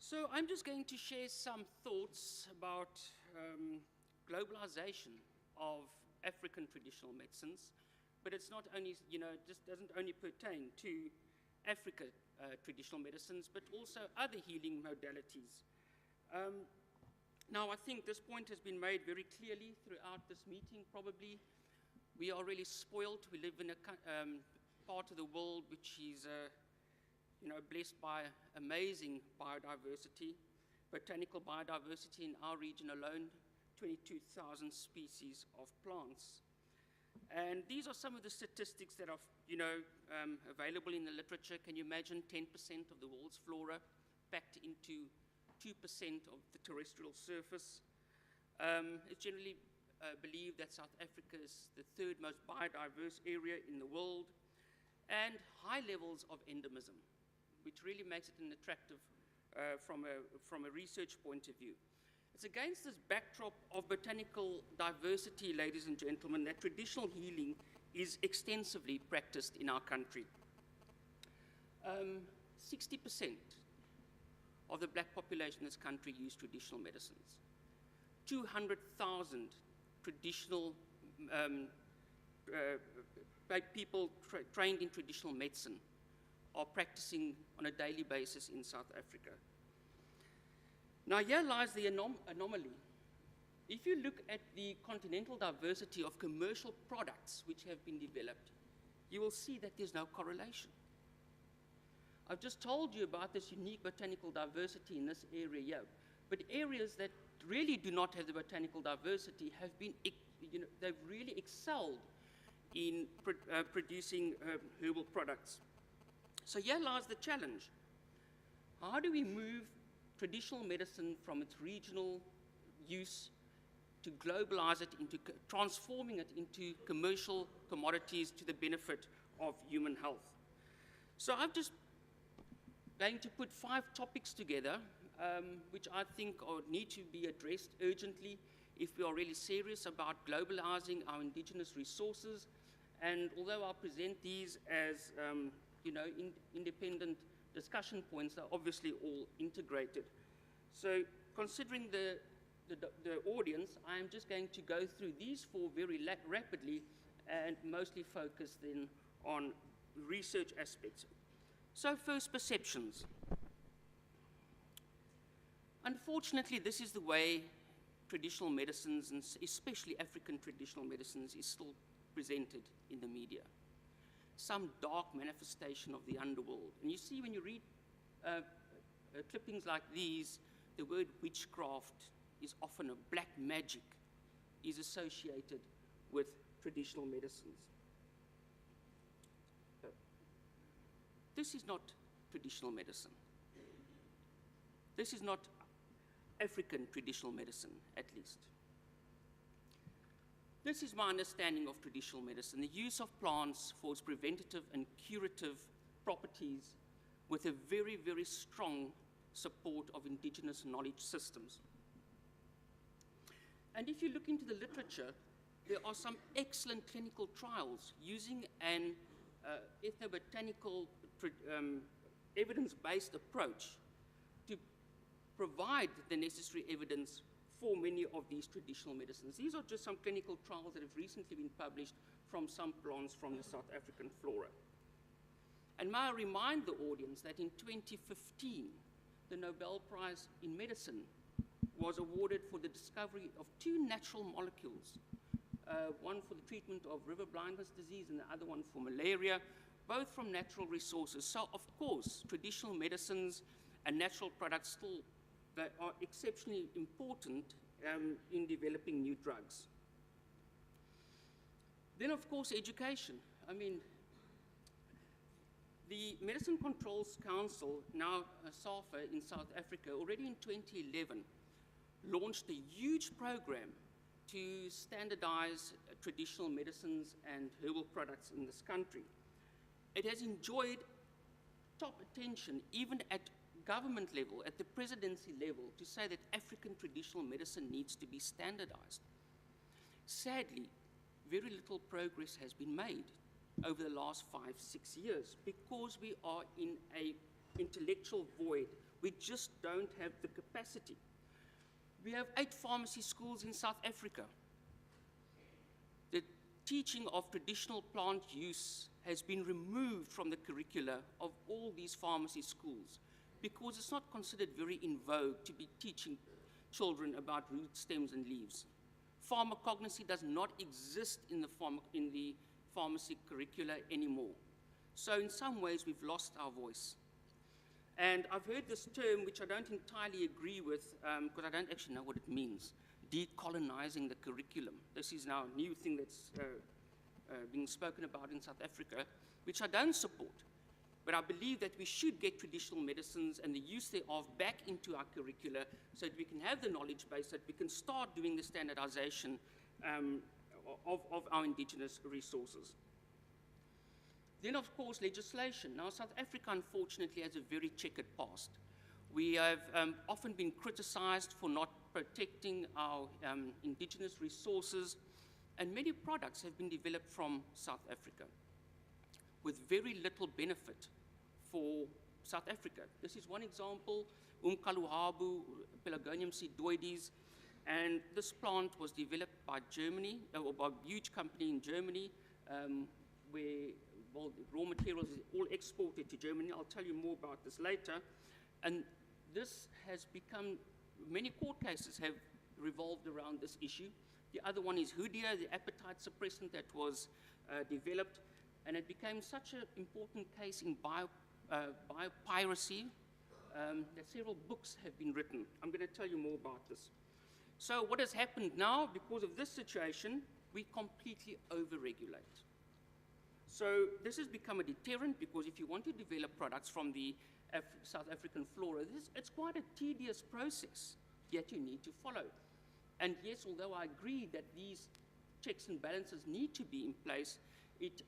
So I'm just going to share some thoughts about globalization of African traditional medicines, but it's not only, it just doesn't only pertain to Africa traditional medicines, but also other healing modalities. Now, I think this point has been made very clearly throughout this meeting, probably. We are really spoiled. We live in a part of the world which is blessed by amazing biodiversity, botanical biodiversity in our region alone, 22,000 species of plants. And these are some of the statistics that are, available in the literature. Can you imagine 10% of the world's flora packed into 2% of the terrestrial surface? It's generally believed that South Africa is the third most biodiverse area in the world, and high levels of endemism, which really makes it an attractive from a research point of view. It's against this backdrop of botanical diversity, ladies and gentlemen, that traditional healing is extensively practiced in our country. 60% of the black population in this country use traditional medicines. 200,000 traditional people trained in traditional medicine are practicing on a daily basis in South Africa. Now, here lies the anomaly. If you look at the continental diversity of commercial products which have been developed, you will see that there's no correlation. I've just told you about this unique botanical diversity in this area here, but areas that really do not have the botanical diversity have been, they've really excelled in producing herbal products. So here lies the challenge. How do we move traditional medicine from its regional use to globalize it into transforming it into commercial commodities to the benefit of human health? So I'm just going to put 5 topics together, which I think need to be addressed urgently if we are really serious about globalizing our indigenous resources. And although I'll present these as independent discussion points, they're obviously all integrated. So considering the audience, I'm just going to go through these 4 very rapidly and mostly focus then on research aspects. So first, perceptions. Unfortunately, this is the way traditional medicines, and especially African traditional medicines, is still presented in the media. Some dark manifestation of the underworld. And you see when you read clippings like these, the word witchcraft is often a black magic is associated with traditional medicines. This is not traditional medicine. This is not African traditional medicine, at least. This is my understanding of traditional medicine, the use of plants for its preventative and curative properties with a very, very strong support of indigenous knowledge systems. And if you look into the literature, there are some excellent clinical trials using an ethnobotanical evidence-based approach to provide the necessary evidence for many of these traditional medicines. These are just some clinical trials that have recently been published from some plants from the South African flora. And may I remind the audience that in 2015, the Nobel Prize in Medicine was awarded for the discovery of 2 natural molecules, one for the treatment of river blindness disease and the other one for malaria, both from natural resources. So, of course, traditional medicines and natural products still that are exceptionally important in developing new drugs. Then, of course, education. I mean, the Medicine Controls Council, now SAFA in South Africa, already in 2011, launched a huge program to standardize traditional medicines and herbal products in this country. It has enjoyed top attention, even at government level, at the presidency level, to say that African traditional medicine needs to be standardized. Sadly, very little progress has been made over the last 5-6 years because we are in an intellectual void We just don't have the capacity. We have 8 pharmacy schools in South Africa. The teaching of traditional plant use has been removed from the curricula of all these pharmacy schools because it's not considered very in vogue to be teaching children about root, stems, and leaves. Pharmacognosy does not exist in the pharmacy curricula anymore. So in some ways, we've lost our voice. And I've heard this term, which I don't entirely agree with, because I don't actually know what it means, decolonizing the curriculum. This is now a new thing that's being spoken about in South Africa, which I don't support. But I believe that we should get traditional medicines and the use thereof back into our curricula so that we can have the knowledge base, that we can start doing the standardization of our indigenous resources. Then, of course, legislation. Now, South Africa, unfortunately, has a very checkered past. We have often been criticized for not protecting our indigenous resources, and many products have been developed from South Africa with very little benefit for South Africa. This is one example, Umkaluhabu, Pelargonium sidoides, and this plant was developed by Germany, or by a huge company in Germany, where well, the raw materials is all exported to Germany. I'll tell you more about this later. And this has become, many court cases have revolved around this issue. The other one is Hoodia, the appetite suppressant that was developed, and it became such an important case in biopiracy that several books have been written. I'm going to tell you more about this. So what has happened now, because of this situation, we completely over-regulate. So this has become a deterrent, because if you want to develop products from the South African flora, it's quite a tedious process, yet you need to follow. And yes, although I agree that these checks and balances need to be in place, it's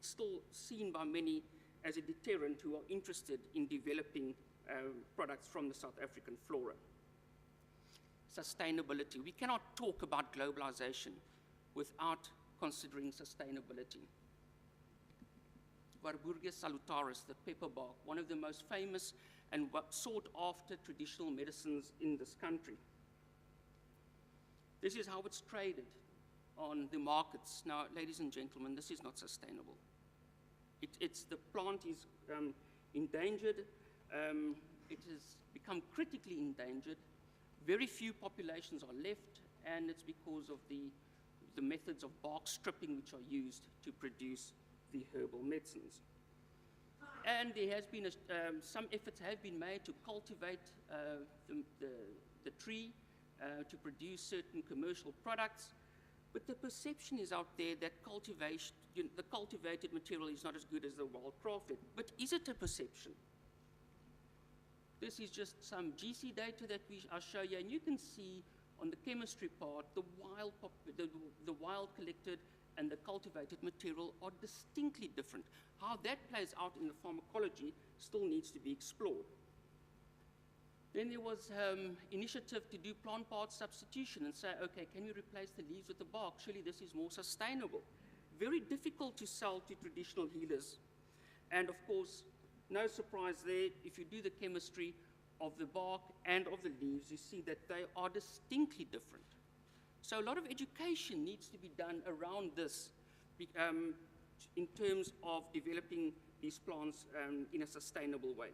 still seen by many as a deterrent who are interested in developing products from the South African flora. Sustainability. We cannot talk about globalization without considering sustainability. Warburgia salutaris, the pepper bark, one of the most famous and sought after traditional medicines in this country. This is how it's traded on the markets. Now, ladies and gentlemen, this is not sustainable. The plant is endangered. It has become critically endangered. Very few populations are left, and it's because of the methods of bark stripping which are used to produce the herbal medicines. And there has been some efforts have been made to cultivate the tree to produce certain commercial products, but the perception is out there that the cultivated material is not as good as the wild-crafted. But is it a perception? This is just some GC data that I'll show you, and you can see on the chemistry part, the wild collected and the cultivated material are distinctly different. How that plays out in the pharmacology still needs to be explored. Then there was initiative to do plant part substitution and say, okay, can you replace the leaves with the bark? Surely this is more sustainable. Very difficult to sell to traditional healers. And of course, no surprise there, if you do the chemistry of the bark and of the leaves, you see that they are distinctly different. So a lot of education needs to be done around this in terms of developing these plants in a sustainable way.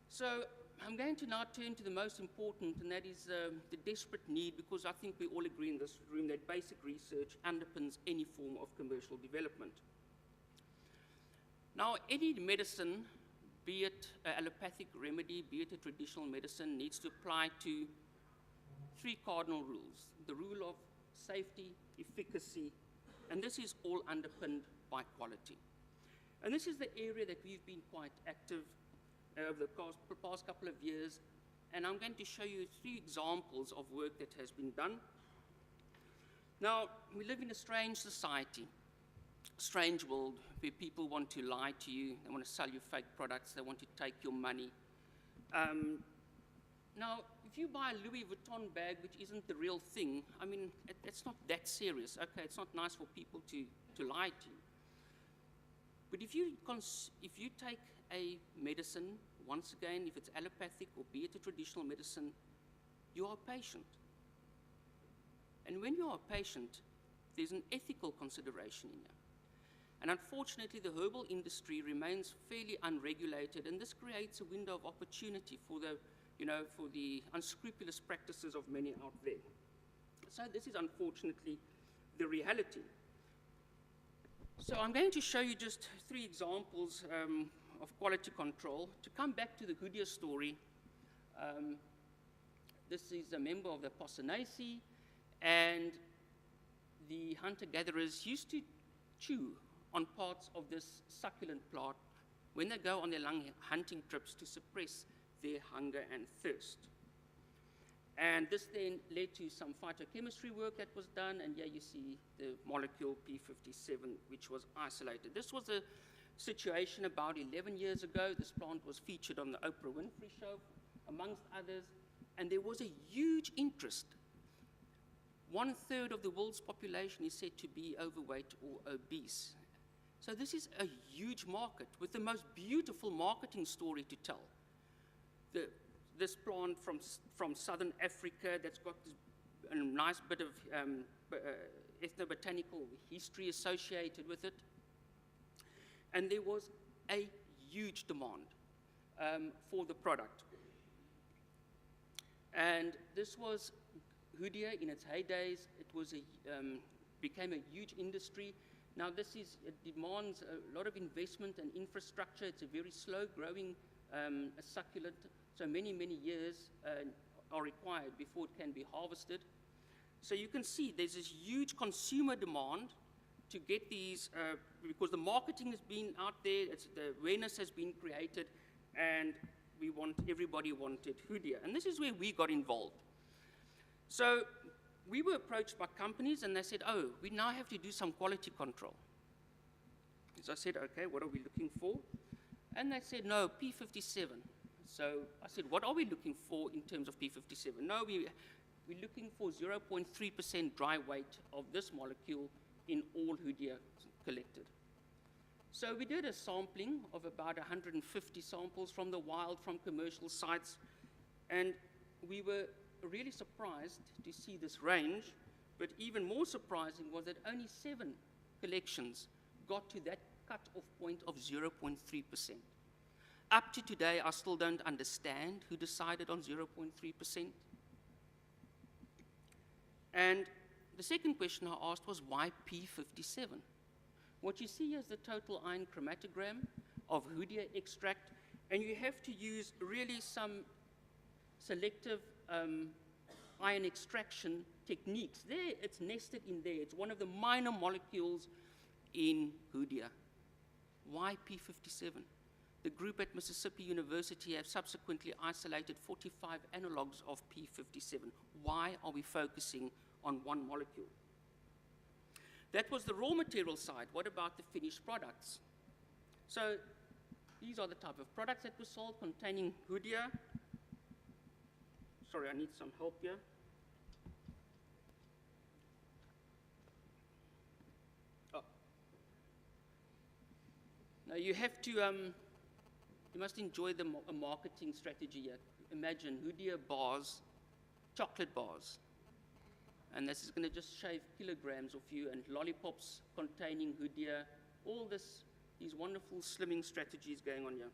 So I'm going to now turn to the most important, and that is the desperate need, because I think we all agree in this room that basic research underpins any form of commercial development. Now, any medicine, be it an allopathic remedy, be it a traditional medicine, needs to apply to 3 cardinal rules. The rule of safety, efficacy, and this is all underpinned by quality. And this is the area that we've been quite active over the past couple of years, and I'm going to show you 3 examples of work that has been done. Now, we live in a strange society, strange world, where people want to lie to you, they want to sell you fake products, they want to take your money. Now, if you buy a Louis Vuitton bag, which isn't the real thing, I mean, it's not that serious. Okay, it's not nice for people to lie to you. But if you take a medicine once again, if it's allopathic or be it a traditional medicine, you are a patient. And when you are a patient, there's an ethical consideration in here. And unfortunately, the herbal industry remains fairly unregulated, and this creates a window of opportunity for the unscrupulous practices of many out there. So this is unfortunately the reality. So I'm going to show you just 3 examples of quality control. To come back to the Goodyear story, this is a member of the Possinaceae, and the hunter-gatherers used to chew on parts of this succulent plant when they go on their long hunting trips to suppress their hunger and thirst. And this then led to some phytochemistry work that was done, and here you see the molecule P57, which was isolated. This was a situation about 11 years ago. This plant was featured on the Oprah Winfrey Show, amongst others, and there was a huge interest. 1/3 of the world's population is said to be overweight or obese. So this is a huge market with the most beautiful marketing story to tell. This plant from southern Africa that's got a nice bit of ethnobotanical history associated with it. And there was a huge demand for the product. And this was Goodyear in its heydays. It was became a huge industry. Now it demands a lot of investment and infrastructure. It's a very slow-growing succulent, so many years are required before it can be harvested. So you can see there's this huge consumer demand to get these, because the marketing has been out there, the awareness has been created, and everybody wanted Goodyear. And this is where we got involved. So we were approached by companies, and they said, oh, we now have to do some quality control. So I said, okay, what are we looking for? And they said, no, P57. So I said, what are we looking for in terms of P57? No, we're looking for 0.3% dry weight of this molecule in all Goodyear collected. So we did a sampling of about 150 samples from the wild, from commercial sites, and we were really surprised to see this range, but even more surprising was that only 7 collections got to that cut-off point of 0.3%. Up to today, I still don't understand who decided on 0.3%. And the second question I asked was, why P57? What you see is the total iron chromatogram of Goodyear extract, and you have to use really some selective iron extraction techniques. There, it's nested in there. It's one of the minor molecules in Goodyear. Why P57? The group at Mississippi University have subsequently isolated 45 analogs of P57. Why are we focusing on one molecule? That was the raw material side. What about the finished products? So these are the type of products that were sold containing Goodyear. Sorry, I need some help here. Oh. Now you have to, you must enjoy the marketing strategy here. Imagine Goodyear bars, chocolate bars. And this is going to just shave kilograms of you, and lollipops containing Goodyear, all these wonderful slimming strategies going on here.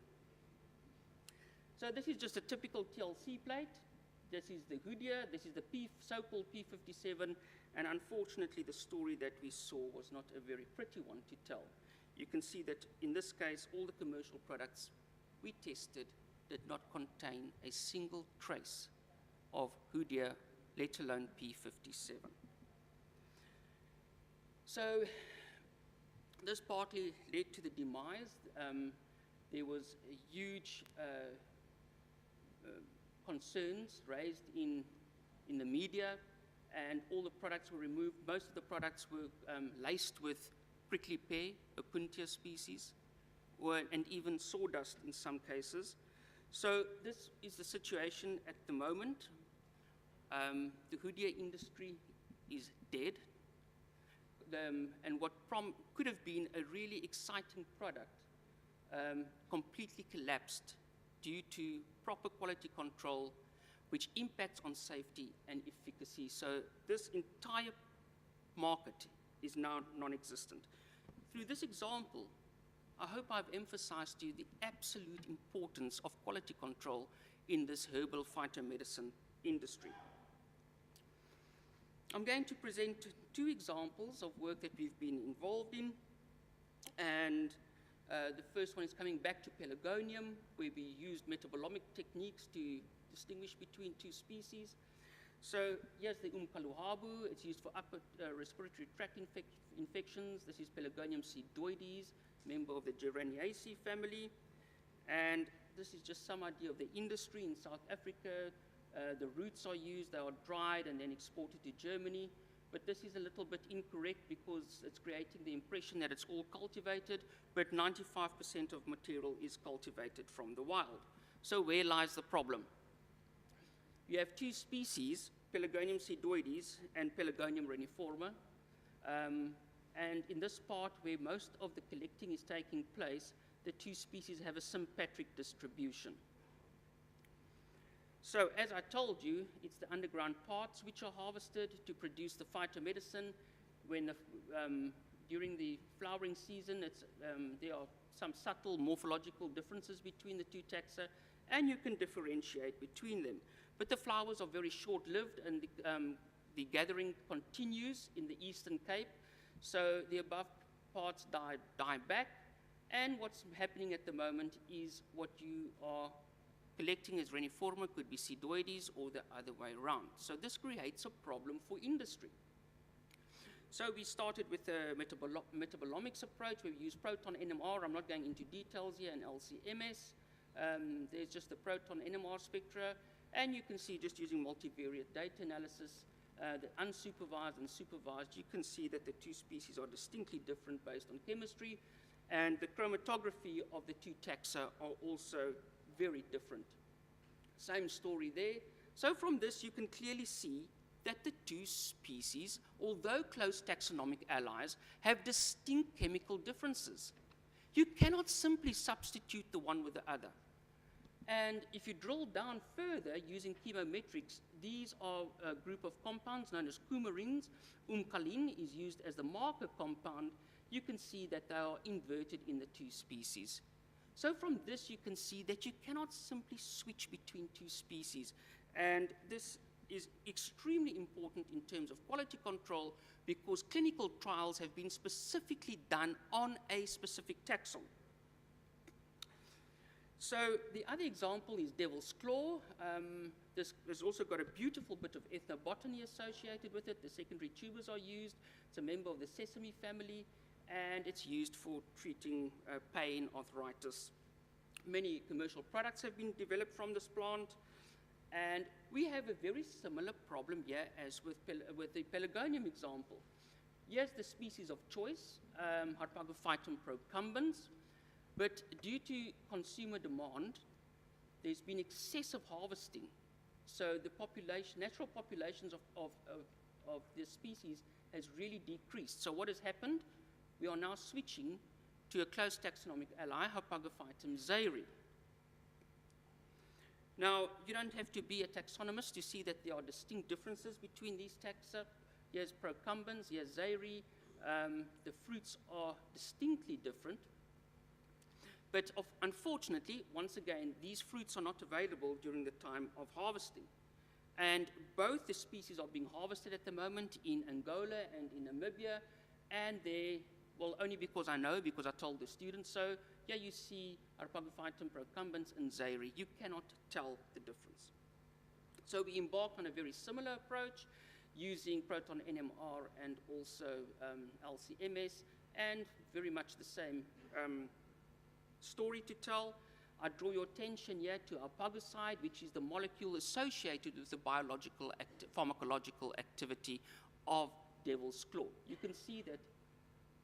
So this is just a typical TLC plate. This is the Goodyear, this is the so-called P57, and unfortunately the story that we saw was not a very pretty one to tell. You can see that in this case, all the commercial products we tested did not contain a single trace of Goodyear, let alone P57. So this partly led to the demise. There was a huge concerns raised in the media, and all the products were removed. Most of the products were laced with prickly pear, Opuntia species, and even sawdust in some cases. So this is the situation at the moment. The Goodyear industry is dead, and what could have been a really exciting product completely collapsed due to proper quality control, which impacts on safety and efficacy. So this entire market is now non-existent. Through this example, I hope I've emphasized to you the absolute importance of quality control in this herbal phytomedicine industry. I'm going to present two examples of work that we've been involved in, and the first one is coming back to Pelargonium, where we used metabolomic techniques to distinguish between two species. So here's the umkaluhabu. It's used for upper respiratory tract infections. This is Pelargonium seedoides, member of the Geraniaceae family. And this is just some idea of the industry in South Africa. The roots are used, they are dried and then exported to Germany. But this is a little bit incorrect because it's creating the impression that it's all cultivated, but 95% of material is cultivated from the wild. So where lies the problem? You have two species, Pelargonium seedoides and Pelargonium reniforme. And in this part where most of the collecting is taking place, the two species have a sympatric distribution. So as I told you, it's the underground parts which are harvested to produce the phytomedicine. When during the flowering season, there are some subtle morphological differences between the two taxa, and you can differentiate between them. But the flowers are very short-lived, and the gathering continues in the Eastern Cape. So the above parts die back, and what's happening at the moment is what you are collecting as reniforme could be seedoides or the other way around. So this creates a problem for industry. So we started with a metabolomics approach where we use proton NMR. I'm not going into details here, and LCMS. There's just the proton NMR spectra, and you can see just using multivariate data analysis, the unsupervised and supervised, you can see that the two species are distinctly different based on chemistry, and the chromatography of the two taxa are also very different. Same story there. So from this, you can clearly see that the two species, although close taxonomic allies, have distinct chemical differences. You cannot simply substitute the one with the other. And if you drill down further using chemometrics, these are a group of compounds known as coumarins. Umkalin is used as the marker compound. You can see that they are inverted in the two species. So from this, you can see that you cannot simply switch between two species. And this is extremely important in terms of quality control because clinical trials have been specifically done on a specific taxon. So the other example is devil's claw. This has also got a beautiful bit of ethnobotany associated with it. The secondary tubers are used. It's a member of the sesame family, and it's used for treating pain, arthritis. Many commercial products have been developed from this plant, and we have a very similar problem here as with the Pelargonium example. Here's the species of choice, Harpagophytum procumbens, but due to consumer demand, there's been excessive harvesting. So the population, natural populations of this species has really decreased. So what has happened? We are now switching to a close taxonomic ally, Harpagophytum zayri. Now, you don't have to be a taxonomist to see that there are distinct differences between these taxa. Here's procumbens, here's zayri. The fruits are distinctly different. But unfortunately, once again, these fruits are not available during the time of harvesting. And both the species are being harvested at the moment in Angola and in Namibia, and they, well, only because I know, because I told the students so. Here you see Harpagophytum procumbens and zayri. You cannot tell the difference. So we embarked on a very similar approach using proton NMR and also LCMS, and very much the same story to tell. I draw your attention here to alpagoside, which is the molecule associated with the pharmacological activity of devil's claw. You can see that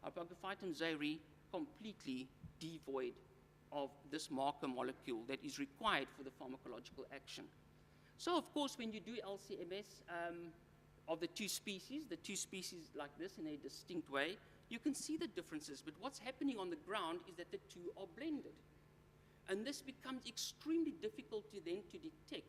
Harpagophytum zayri completely devoid of this marker molecule that is required for the pharmacological action. So of course, when you do LCMS of the two species like this in a distinct way, you can see the differences, but what's happening on the ground is that the two are blended. And this becomes extremely difficult to then to detect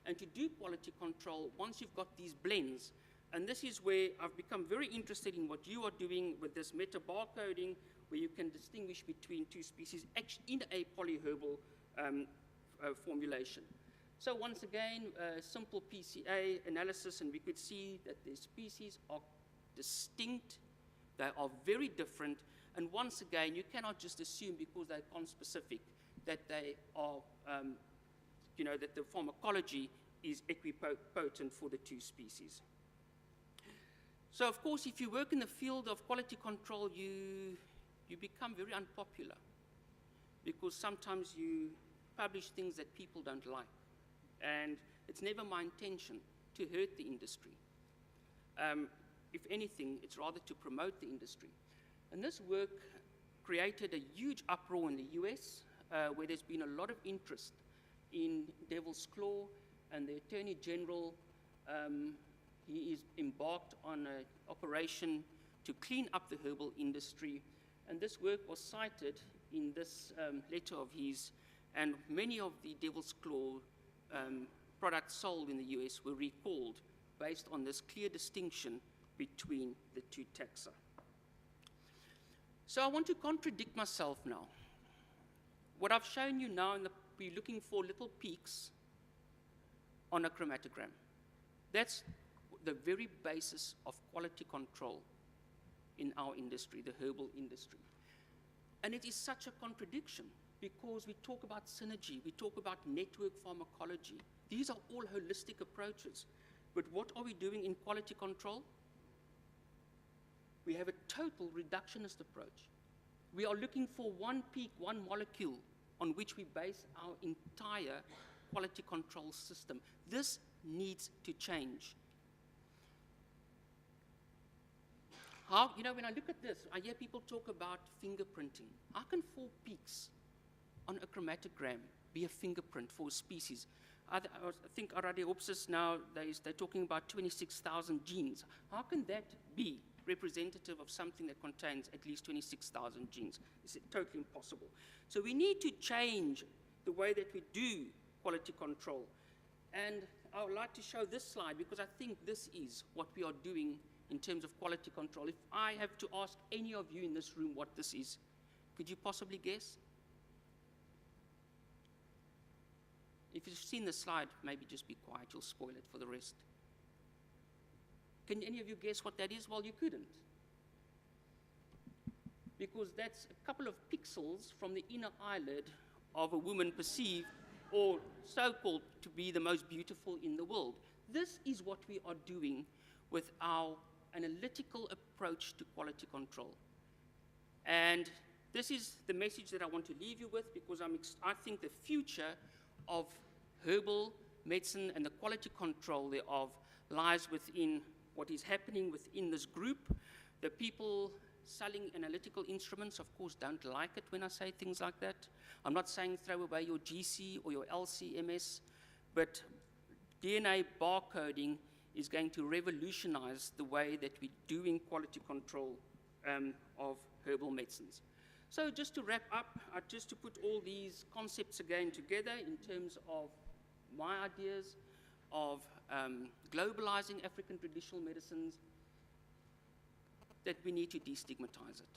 and to do quality control once you've got these blends. And this is where I've become very interested in what you are doing with this metabarcoding, where you can distinguish between two species actually in a polyherbal formulation. So once again, simple PCA analysis, and we could see that the species are distinct, they are very different, and once again, you cannot just assume because they're conspecific that they are, that the pharmacology is equipotent for the two species. So of course, if you work in the field of quality control, you become very unpopular because sometimes you publish things that people don't like. And it's never my intention to hurt the industry. If anything, it's rather to promote the industry. And this work created a huge uproar in the US, where there's been a lot of interest in Devil's Claw, and the Attorney General, he is embarked on an operation to clean up the herbal industry. And this work was cited in this letter of his, and many of the Devil's Claw products sold in the US were recalled based on this clear distinction between the two taxa. So I want to contradict myself now. What I've shown you now, we're looking for little peaks on a chromatogram. That's the very basis of quality control in our industry, the herbal industry. And it is such a contradiction because we talk about synergy, we talk about network pharmacology. These are all holistic approaches. But what are we doing in quality control? We have a total reductionist approach. We are looking for one peak, one molecule on which we base our entire quality control system. This needs to change. When I look at this, I hear people talk about fingerprinting. How can 4 peaks on a chromatogram be a fingerprint for a species? I think Arabidopsis now, they're talking about 26,000 genes. How can that be representative of something that contains at least 26,000 genes? It's totally impossible. So we need to change the way that we do quality control. And I would like to show this slide because I think this is what we are doing in terms of quality control. If I have to ask any of you in this room what this is, could you possibly guess? If you've seen the slide, maybe just be quiet, you'll spoil it for the rest. Can any of you guess what that is? Well, you couldn't. Because that's a couple of pixels from the inner eyelid of a woman perceived or so-called to be the most beautiful in the world. This is what we are doing with our analytical approach to quality control. And this is the message that I want to leave you with because I think the future of herbal medicine and the quality control thereof lies within what is happening within this group. The people selling analytical instruments, of course, don't like it when I say things like that. I'm not saying throw away your GC or your LCMS, but DNA barcoding is going to revolutionize the way that we're doing quality control of herbal medicines. So just to wrap up, just to put all these concepts again together in terms of my ideas of globalizing African traditional medicines, that we need to destigmatize it.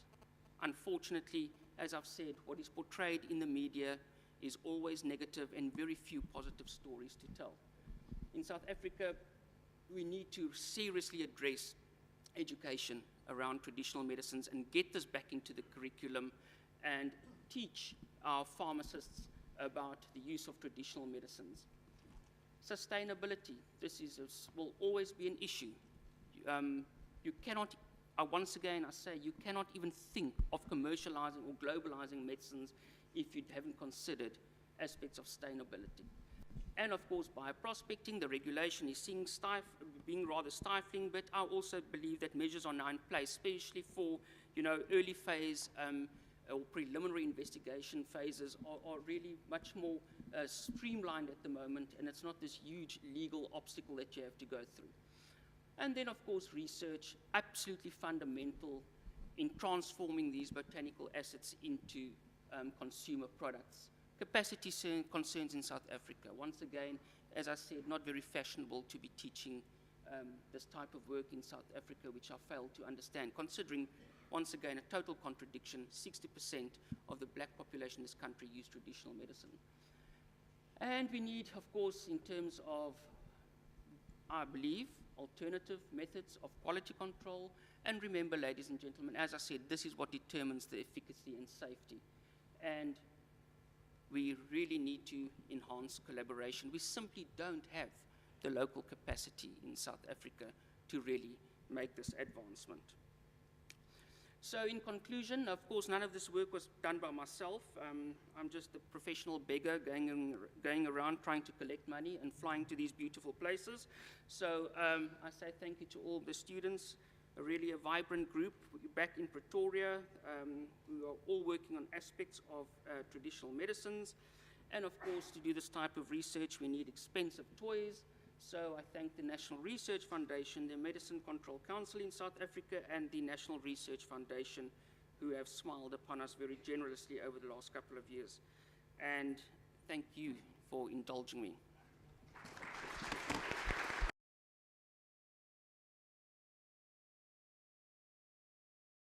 Unfortunately, as I've said, what is portrayed in the media is always negative and very few positive stories to tell. In South Africa, we need to seriously address education around traditional medicines and get this back into the curriculum and teach our pharmacists about the use of traditional medicines. Sustainability, will always be an issue. You cannot, once again I say, you cannot even think of commercializing or globalizing medicines if you haven't considered aspects of sustainability. And of course, bioprospecting, the regulation is being rather stifling, but I also believe that measures are now in place, especially for early phase or preliminary investigation phases are really much more streamlined at the moment, and it's not this huge legal obstacle that you have to go through. And then, of course, research, absolutely fundamental in transforming these botanical assets into consumer products Capacity concerns in South Africa. Once again, as I said, not very fashionable to be teaching this type of work in South Africa, which I failed to understand, considering, once again, a total contradiction. 60% of the black population in this country use traditional medicine. And we need, of course, in terms of, I believe, alternative methods of quality control. And remember, ladies and gentlemen, as I said, this is what determines the efficacy and safety. And we really need to enhance collaboration. We simply don't have the local capacity in South Africa to really make this advancement. So in conclusion, of course, none of this work was done by myself. I'm just a professional beggar going around trying to collect money and flying to these beautiful places. So I say thank you to all the students, really a vibrant group back in Pretoria, who are all working on aspects of traditional medicines. And of course, to do this type of research, we need expensive toys. So I thank the National Research Foundation, the Medicine Control Council in South Africa, and the National Research Foundation, who have smiled upon us very generously over the last couple of years. And thank you for indulging me.